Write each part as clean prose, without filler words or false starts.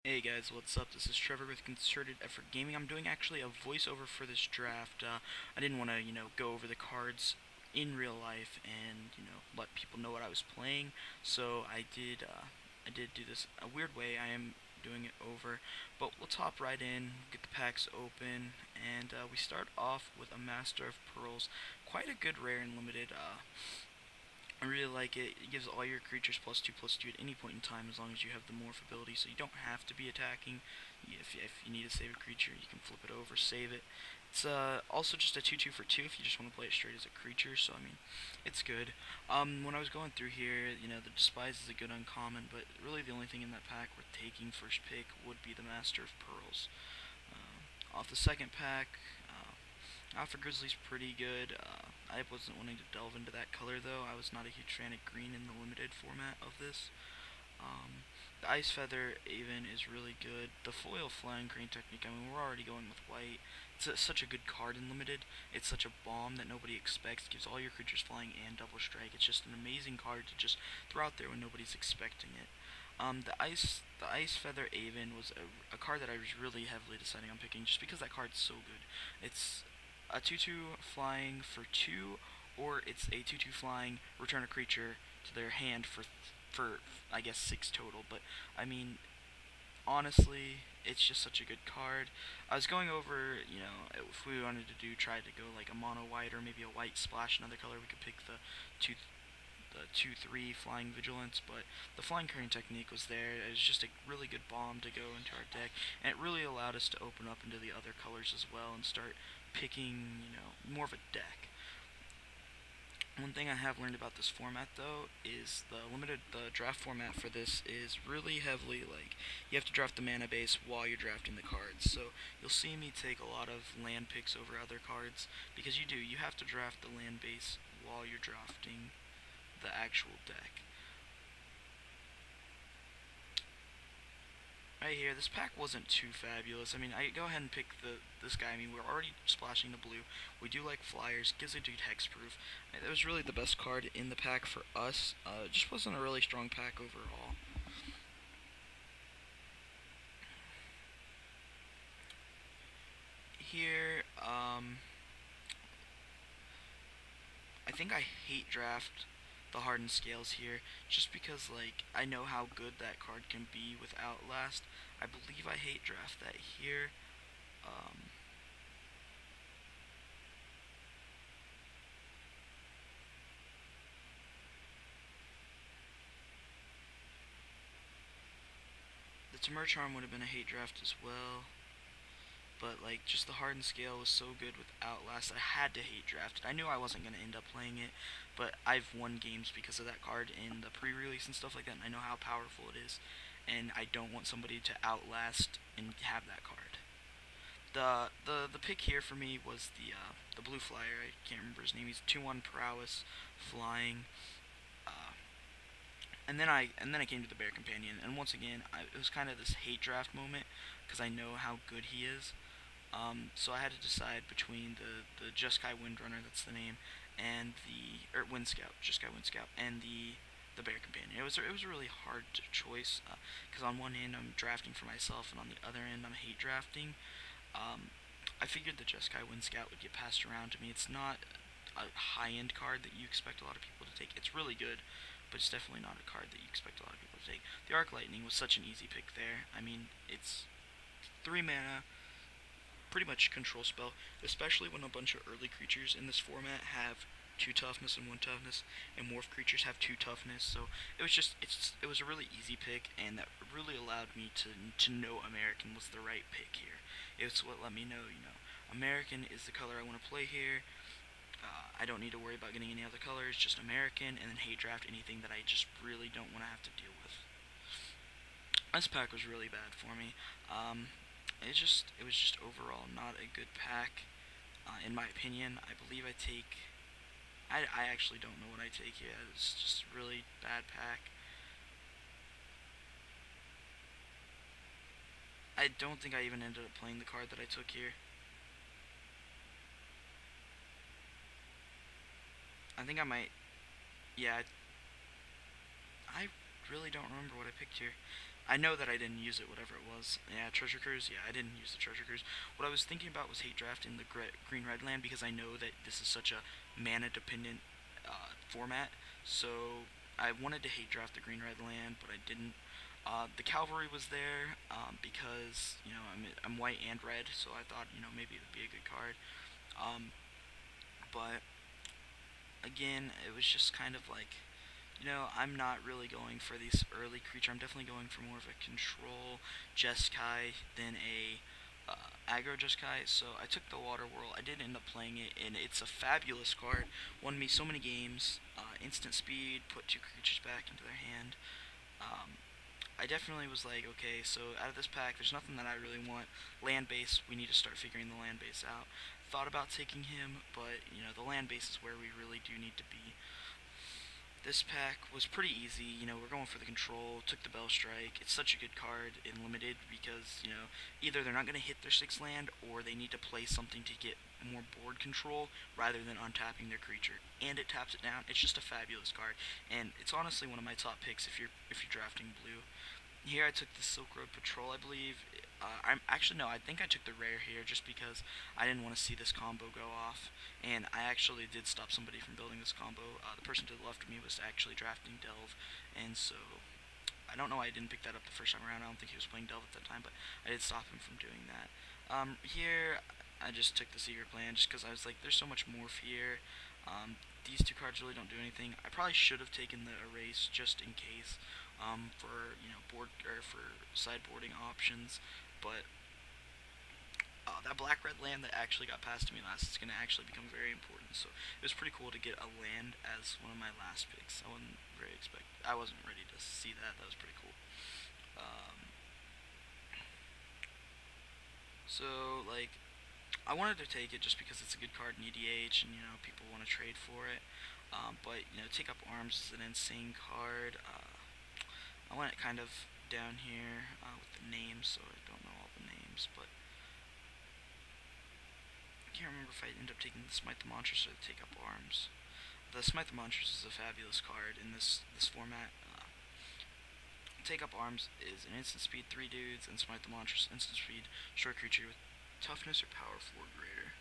Hey guys, what's up? This is Trevor with Concerted Effort Gaming. I'm doing actually a voiceover for this draft. I didn't want to, go over the cards in real life and, let people know what I was playing. So I did do this a weird way. I am doing it over, but let's hop right in, get the packs open, and we start off with a Master of Pearls. Quite a good rare and limited. I really like it. It gives all your creatures +2/+2 at any point in time as long as you have the morph ability, so you don't have to be attacking. If you need to save a creature, you can flip it over, save it. It's also just a 2/2 for 2 if you just want to play it straight as a creature, so I mean, it's good. When I was going through here, the Despise is a good uncommon, but really the only thing in that pack worth taking first pick would be the Master of Pearls. Off the second pack, Alpha Grizzly's pretty good. I wasn't wanting to delve into that color though. I was not a huge fan of green in the limited format of this. The Ice Feather Aven is really good. The foil Flying Crane technique, I mean, we're already going with white. Such a good card in limited. It's such a bomb that nobody expects. It gives all your creatures flying and double strike. It's just an amazing card to just throw out there when nobody's expecting it. The Ice Feather Aven was a card that I was really heavily deciding on picking just because that card's so good. It's a 2/2 flying for 2, or it's a 2/2 flying, return a creature to their hand for I guess 6 total. But I mean, honestly, it's just such a good card. I was going over, if we wanted to try to go like a mono white or maybe a white splash another color, we could pick two the 2/3 flying vigilance, but the flying crane technique was there. It was just a really good bomb to go into our deck, and it really allowed us to open up into the other colors as well and start picking, more of a deck. One thing I have learned about this format though is the draft format for this is really heavily like you have to draft the mana base while you're drafting the cards. So you'll see me take a lot of land picks over other cards because you have to draft the land base while you're drafting the actual deck. Right here, this pack wasn't too fabulous. I mean, I go ahead and pick this guy. I mean, we're already splashing the blue. We do like flyers. Gives a dude hexproof. It was really the best card in the pack for us. It just wasn't a really strong pack overall. Here, I think I hate draft the hardened scales here just because like I know how good that card can be with Outlast. I believe I hate draft that here. Um, the Temur Charm would have been a hate draft as well. But like just the hardened scale was so good with Outlast, I had to hate draft it. I knew I wasn't gonna end up playing it, but I've won games because of that card in the pre-release and stuff like that, and I know how powerful it is, and I don't want somebody to outlast and have that card. The pick here for me was the blue flyer. I can't remember his name. He's 2/1 prowess, flying. Uh, and then I came to the bear companion, and once again it was kind of this hate draft moment because I know how good he is. So I had to decide between the Jeskai Windrunner, that's the name, and the Wind Scout, Jeskai Wind Scout, and the Bear Companion. It was a really hard choice because on one hand I'm drafting for myself, and on the other end I'm hate drafting. Um, I figured the Jeskai Wind Scout would get passed around to me. It's not a high-end card that you expect a lot of people to take. It's really good, but it's definitely not a card that you expect a lot of people to take. The Arc Lightning was such an easy pick there. I mean, it's 3 mana, pretty much control spell, especially when a bunch of early creatures in this format have 2 toughness and 1 toughness, and morph creatures have 2 toughness. So it was a really easy pick, and that really allowed me to know American was the right pick here. It's what let me know, American is the color I want to play here. I don't need to worry about getting any other colors, just American, and then hate draft anything that I just really don't want to have to deal with. This pack was really bad for me. It was just overall not a good pack, in my opinion. I believe I actually don't know what I take here. It's just a really bad pack. I don't think I even ended up playing the card that I took here. I think I might, yeah, I really don't remember what I picked here. I know that I didn't use it, whatever it was. Yeah, Treasure Cruise. Yeah, I didn't use the Treasure Cruise. What I was thinking about was hate drafting the green red land because I know that this is such a mana dependent format. So I wanted to hate draft the green red land, but I didn't. The cavalry was there because I'm white and red, so I thought maybe it would be a good card. Um, but again, it was just kind of like, I'm not really going for these early creature. I'm definitely going for more of a control Jeskai than a aggro Jeskai. So I took the Water Whirl. I did end up playing it, and it's a fabulous card. Won me so many games. Instant speed, put 2 creatures back into their hand. I definitely was like, okay, so out of this pack, there's nothing that I really want. Land base, we need to start figuring the land base out. Thought about taking him, but the land base is where we really do need to be. This pack was pretty easy. We're going for the control. Took the Bell Strike. It's such a good card in limited because either they're not going to hit their 6th land or they need to play something to get more board control rather than untapping their creature. And it taps it down. It's just a fabulous card, and it's honestly one of my top picks if you're drafting blue. Here I took the Silk Road Patrol, I believe. I'm actually no, I think I took the rare here just because I didn't want to see this combo go off, and I actually did stop somebody from building this combo. The person to the left of me was actually drafting Delve, and so I don't know why I didn't pick that up the first time around. I don't think he was playing Delve at that time, but I did stop him from doing that. Here I just took the Secret Plan just because I was like, there's so much morph here. These 2 cards really don't do anything. I probably should have taken the Erase just in case for board or for sideboarding options, but that black-red land that actually got passed to me last is going to actually become very important. So it was pretty cool to get a land as one of my last picks. I wasn't ready to see that. That was pretty cool. So like, I wanted to take it just because it's a good card in EDH, and people want to trade for it. But Take Up Arms is an insane card. I want it kind of down here with the names, so I don't know all the names, but I can't remember if I end up taking the Smite the Monstrous or the Take Up Arms. The Smite the Monstrous is a fabulous card in this format. Take Up Arms is an instant speed 3 dudes, and Smite the Monstrous instant speed short creature with toughness or power 4 greater.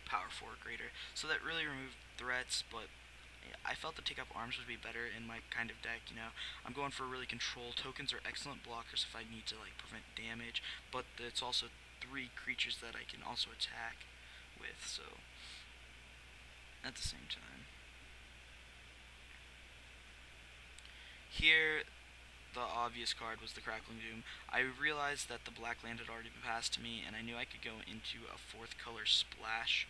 Power 4 greater. So that really removed threats, but I felt the Take Up Arms would be better in my kind of deck. I'm going for really control. Tokens are excellent blockers if I need to like prevent damage, but it's also 3 creatures that I can also attack with, so at the same time. Here, the obvious card was the Crackling Doom. I realized that the black land had already been passed to me, and I knew I could go into a 4th color splash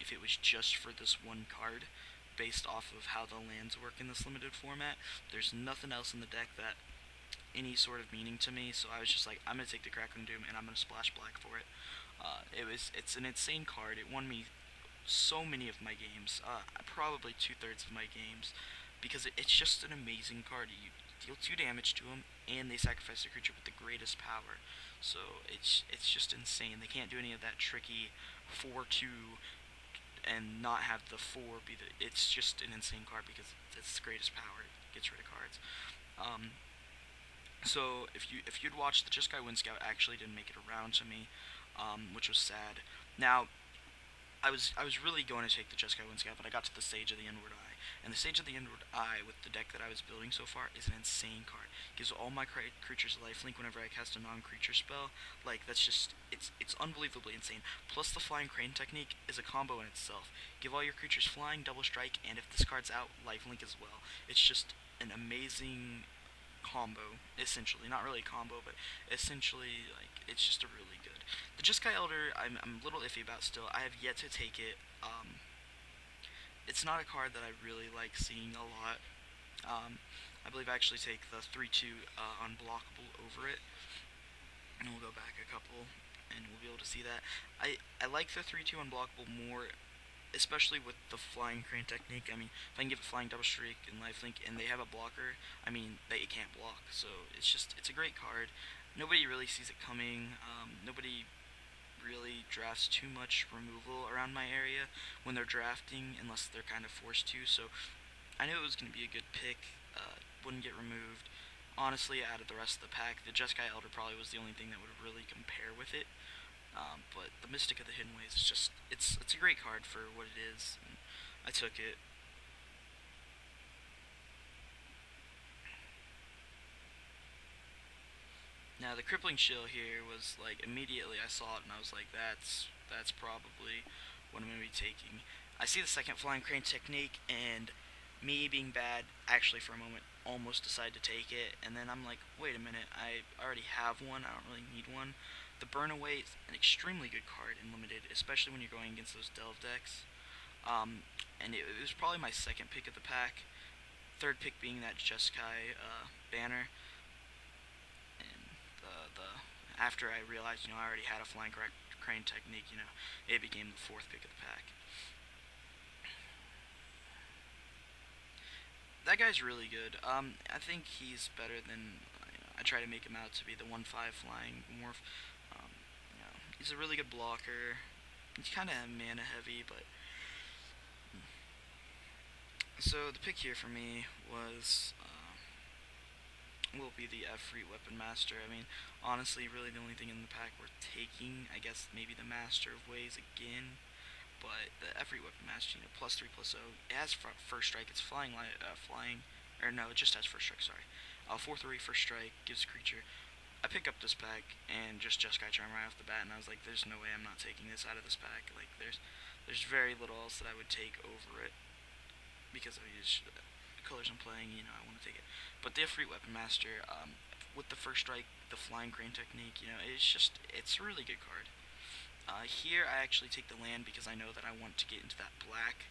if it was just for this one card, based off of how the lands work in this limited format. There's nothing else in the deck that any sort of meaning to me, so I was just like, I'm going to take the Crackling Doom and I'm going to splash black for it. It's an insane card. It won me so many of my games, probably 2/3 of my games, because it's just an amazing card. You deal 2 damage to them, and they sacrifice their creature with the greatest power. So it's just insane. They can't do any of that tricky 4/2 and not have the 4 be the. It's just an insane card because it's the greatest power. It gets rid of cards. So if you'd watched, the Jeskai Wind Scout actually didn't make it around to me, which was sad. Now, I was really going to take the Jeskai Wind Scout, but I got to the Sage of the Inward Eye, and the Sage of the Inward Eye with the deck that I was building so far is an insane card. It gives all my creatures lifelink whenever I cast a non-creature spell. Like, that's just it's unbelievably insane. Plus, the Flying Crane technique is a combo in itself. Give all your creatures flying, double strike, and if this card's out, lifelink as well. It's just an amazing combo, essentially. Not really a combo, but essentially, like, it's just a really good. The Jeskai Elder, I'm a little iffy about still. I have yet to take it. It's not a card that I really like seeing a lot. I believe I actually take the 3/2 unblockable over it, and we'll go back a couple, and we'll be able to see that. I like the 3/2 unblockable more, especially with the Flying Crane technique. I mean, if I can give it Flying Double Streak and Lifelink, and they have a blocker, I mean, they can't block. So it's a great card. Nobody really sees it coming. Nobody really drafts too much removal around my area when they're drafting, unless they're kind of forced to. So I knew it was going to be a good pick. Wouldn't get removed. honestly, out of the rest of the pack, the Jeskai Elder probably was the only thing that would really compare with it. But the Mystic of the Hidden Ways is just, it's a great card for what it is, and I took it. Now the Crippling Chill here was like, immediately I saw it and I was like, that's probably what I'm going to be taking. I see the second Flying Crane technique, and me being bad, actually for a moment, almost decided to take it, and then I'm like, wait a minute, I already have one, I don't really need one. The Burn Away is an extremely good card in Limited, especially when you're going against those Delve decks. And it was probably my second pick of the pack. Third pick being that Jeskai banner. And the after I realized, I already had a Flying Crane technique, it became the fourth pick of the pack. That guy's really good. I think he's better than I try to make him out to be, the 1/5 flying morph. He's a really good blocker. He's kind of mana heavy, but so the pick here for me will be the Efreet Weapon Master. I mean, honestly, really the only thing in the pack worth taking, I guess maybe the Master of Ways again. But the Efreet Weapon Master, +3/+0, it has first strike. It's flying, or no, it just has first strike. Sorry, 4/3 first strike gives creature. I pick up this pack and just Jeskai Charm right off the bat, and I was like, "There's no way I'm not taking this out of this pack." Like, there's very little else that I would take over it because of these colors I'm playing. I want to take it. But the Efreet Weapon Master, with the first strike, the Flying Crane technique, it's a really good card. Here I actually take the land because I know that I want to get into that black.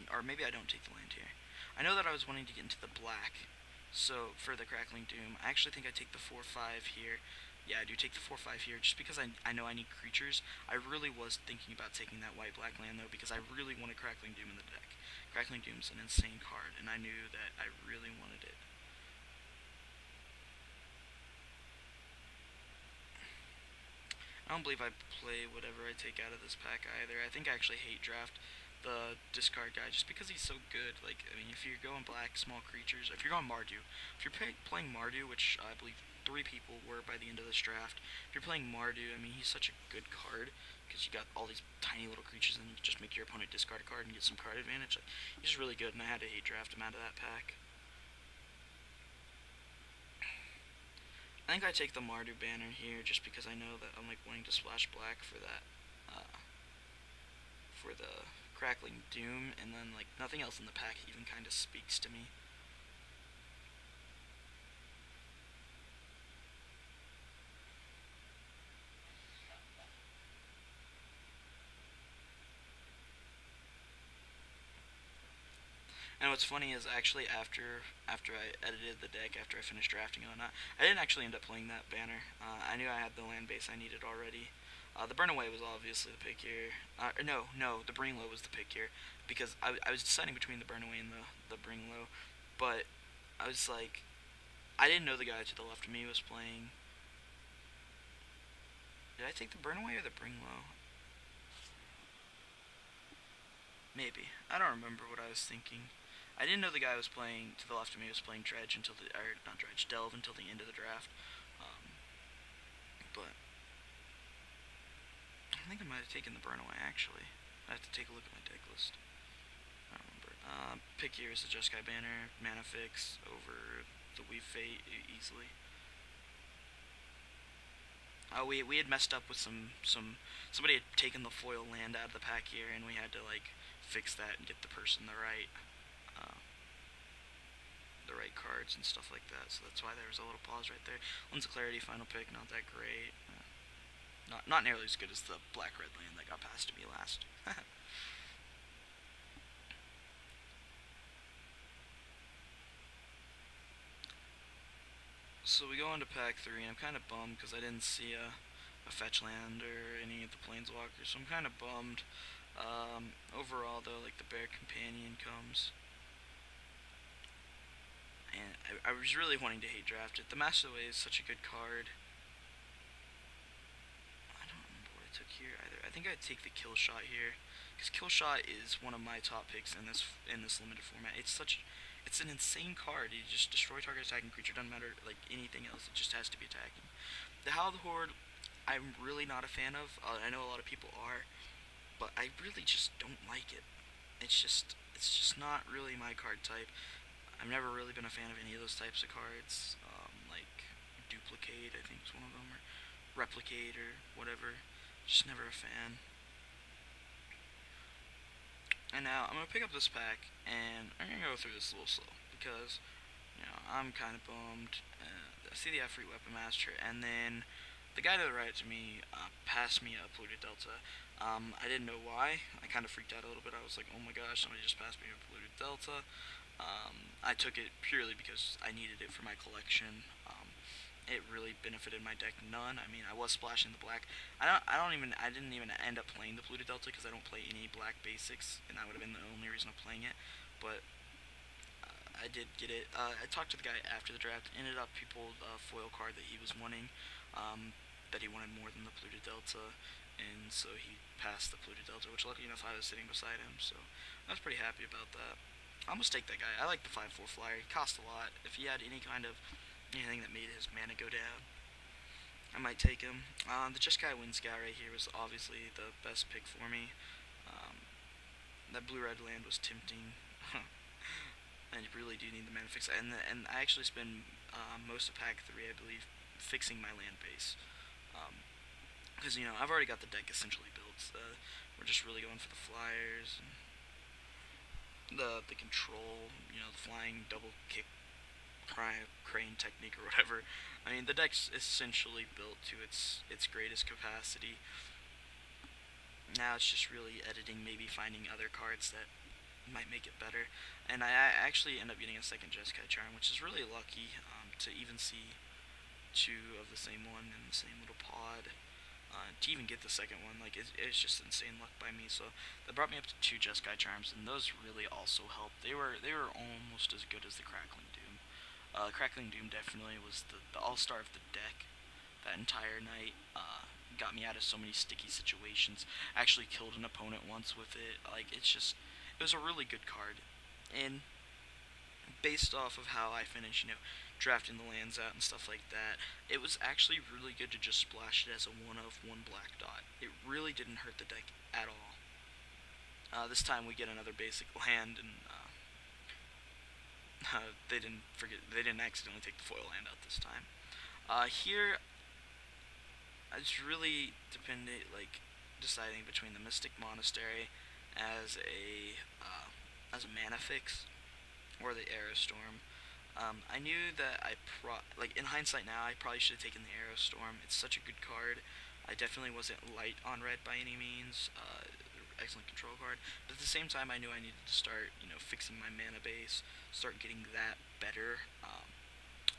Or maybe I don't take the land here. I know that I was wanting to get into the black, so for the Crackling Doom, I actually think I take the 4/5 here. Yeah, I do take the 4/5 here just because I know I need creatures. I really was thinking about taking that white-black land, though, because I really wanted Crackling Doom in the deck. Crackling Doom's an insane card, and I knew that I really wanted it. I don't believe I play whatever I take out of this pack either. I think I actually hate draft the discard guy just because he's so good. Like, I mean, if you're going black, small creatures, if you're going Mardu, if you're playing Mardu, which I believe 3 people were by the end of this draft, if you're playing Mardu, I mean, he's such a good card because you got all these tiny little creatures and you can just make your opponent discard a card and get some card advantage. Like, he's really good, and I had to hate draft him out of that pack. I think I take the Mardu banner here just because I know that I'm like wanting to splash black for that, for the Crackling Doom, and then like nothing else in the pack even kind of speaks to me. And what's funny is actually after I edited the deck, after I finished drafting and whatnot, I didn't actually end up playing that banner. I knew I had the land base I needed already. The Burn Away was obviously the pick here. No, the Bring Low was the pick here, because I was deciding between the Burn Away and the Bring Low, but I was like, I didn't know the guy to the left of me was playing. Did I take the Burn Away or the Bring Low? Maybe. I don't remember what I was thinking. I didn't know the guy was playing to the left of me was playing Dredge until not Dredge, Delve until the end of the draft. But I think I might have taken the Burn Away actually. I have to take a look at my deck list. I don't remember. Pick here is the Jeskai banner, mana fix over the Weave Fate easily. We had messed up with somebody had taken the foil land out of the pack here, and we had to like fix that and get the person the right cards and stuff like that. So that's why there was a little pause right there. Lens of Clarity, final pick, not that great. Not nearly as good as the black-red land that got passed to me last. So we go into pack 3, and I'm kind of bummed because I didn't see a fetch land or any of the planeswalkers, so I'm kind of bummed. Overall, though, like the Bear Companion comes, and I was really wanting to hate draft it. The Master of the Way is such a good card. I don't remember what I took here either. I think I'd take the Kill Shot here, because Kill Shot is one of my top picks in this limited format. It's It's an insane card. You just destroy target attacking creature. Doesn't matter like anything else. It just has to be attacking. The Howl of the Horde, I'm really not a fan of. I know a lot of people are, but I really just don't like it. It's just not really my card type. I've never really been a fan of any of those types of cards. Like Duplicate, I think is one of them, or Replicate, or whatever. Just never a fan. And now I'm gonna pick up this pack, and I'm gonna go through this a little slow because I'm kind of bummed. I see the F3 Weapon Master, and then the guy to the right to me passed me a Polluted Delta. I didn't know why. I kind of freaked out a little bit. I was like, oh my gosh, somebody just passed me a Polluted Delta. I took it purely because I needed it for my collection. It really benefited my deck none. I mean, I was splashing the black. I didn't even end up playing the Polluted Delta because I don't play any black basics, and that would have been the only reason of playing it. But I did get it. I talked to the guy after the draft. Ended up he pulled a foil card that he was wanting, that he wanted more than the Polluted Delta, and so he passed the Polluted Delta, which lucky enough I was sitting beside him, so I was pretty happy about that. I almost take that guy. I like the 5/4 flyer. He cost a lot. If he had anything that made his mana go down, I might take him. The Jeskai Wind Scout right here was obviously the best pick for me. That blue-red land was tempting. I really do need the mana fix. And I actually spend most of pack 3, I believe, fixing my land base. Because, I've already got the deck essentially built. We're just really going for the flyers. And the control, the flying double kick crane technique or whatever. I mean, the deck's essentially built to its greatest capacity. Now it's just really editing, maybe finding other cards that might make it better. And I actually end up getting a second Jeskai Charm, which is really lucky to even see 2 of the same one in the same little pod. To even get the second one, like it's just insane luck by me. So that brought me up to 2 Jeskai Charms, and those really also helped. They were almost as good as the Crackling Doom. Crackling Doom definitely was the all-star of the deck that entire night. Got me out of so many sticky situations. Actually killed an opponent once with it. Like it was a really good card, and based off of how I finished, drafting the lands out and stuff like that, it was actually really good to just splash it as a 1/1 black dot. It really didn't hurt the deck at all. This time we get another basic land, and they didn't accidentally take the foil land out this time. Here, it's really deciding between the Mystic Monastery as a mana fix or the Aerostorm. I knew that in hindsight now, I probably should have taken the Aerostorm. It's such a good card. I definitely wasn't light on red by any means. Excellent control card. But at the same time, I knew I needed to start, fixing my mana base, start getting that better,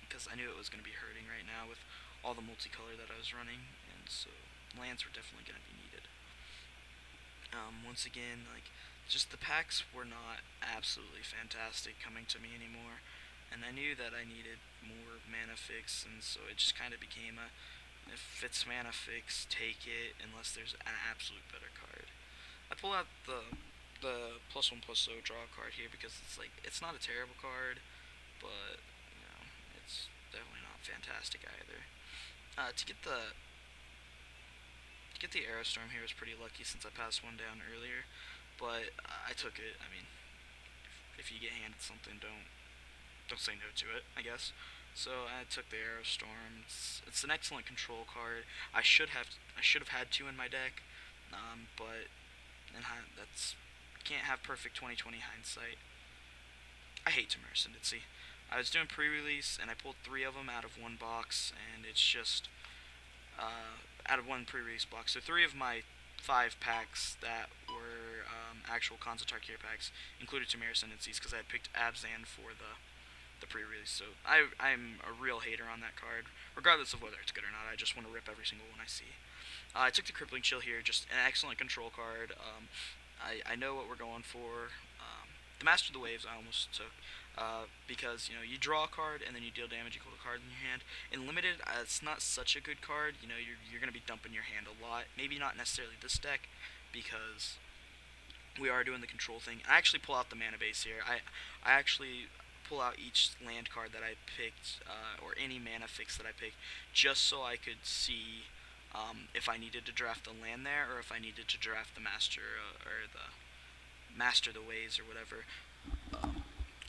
because I knew it was going to be hurting right now with all the multicolor that I was running, and so lands were definitely going to be needed. Once again, just the packs were not absolutely fantastic coming to me anymore, and I knew that I needed more mana fix, and so it just kind of became if it's mana fix, take it, unless there's an absolute better card. I pull out the +1/+0 draw card here because it's not a terrible card, but it's definitely not fantastic either. To get the Aerostorm here was pretty lucky since I passed one down earlier, but I took it. I mean, if you get handed something, don't say no to it, I guess. So I took the Aerostorm. It's an excellent control card. I should have had 2 in my deck, but that's can't have perfect 20/20 hindsight. I hate Temur Ascendancy. I was doing pre-release and I pulled 3 of them out of 1 box, and it's just out of 1 pre-release box. So 3 of my 5 packs that were actual Concerted packs included Temur Ascendancies because I had picked Abzan for the pre-release. So I'm a real hater on that card, regardless of whether it's good or not. I just want to rip every single one I see. I took the Crippling Chill here, just an excellent control card. I know what we're going for. The Master of the Waves I almost took, because you draw a card and then you deal damage equal to cards in your hand. In Limited, it's not such a good card. You're going to be dumping your hand a lot. Maybe not necessarily this deck, because we are doing the control thing. I actually pull out the mana base here. I actually pull out each land card that I picked, or any mana fix that I picked, just so I could see if I needed to draft the land there, or if I needed to draft the master the ways or whatever.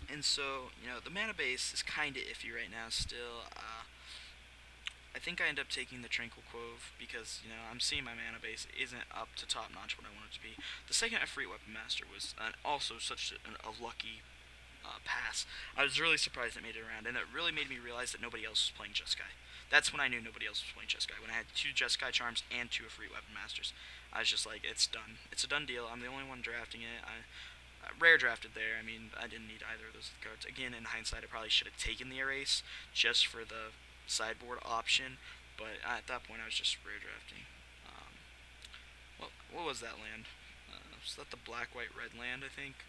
And so, the mana base is kind of iffy right now still. I think I end up taking the Tranquil Cove because, I'm seeing my mana base isn't up to top notch what I want it to be. The second Efreet Weapon Master was also such a lucky pass. I was really surprised it made it around, and it really made me realize that nobody else was playing Jeskai. That's when I knew nobody else was playing Jeskai, when I had 2 Jeskai Charms and 2 Efreet Weapon Masters. I was just like, it's done. It's a done deal. I'm the only one drafting it. I rare drafted there. I mean, I didn't need either of those cards. Again, in hindsight, I probably should have taken the Erase just for the sideboard option, but at that point I was just rare drafting. What was that land? Was that the black, white, red land, I think?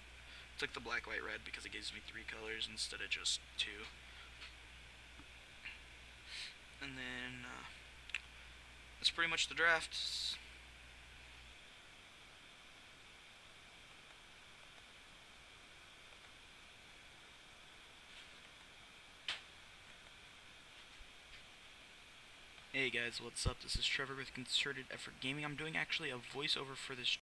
I took the black, white, red because it gives me 3 colors instead of just 2. And then, that's pretty much the draft. Hey guys, what's up? This is Trevor with ConcertedEffort Gaming. I'm doing actually a voiceover for this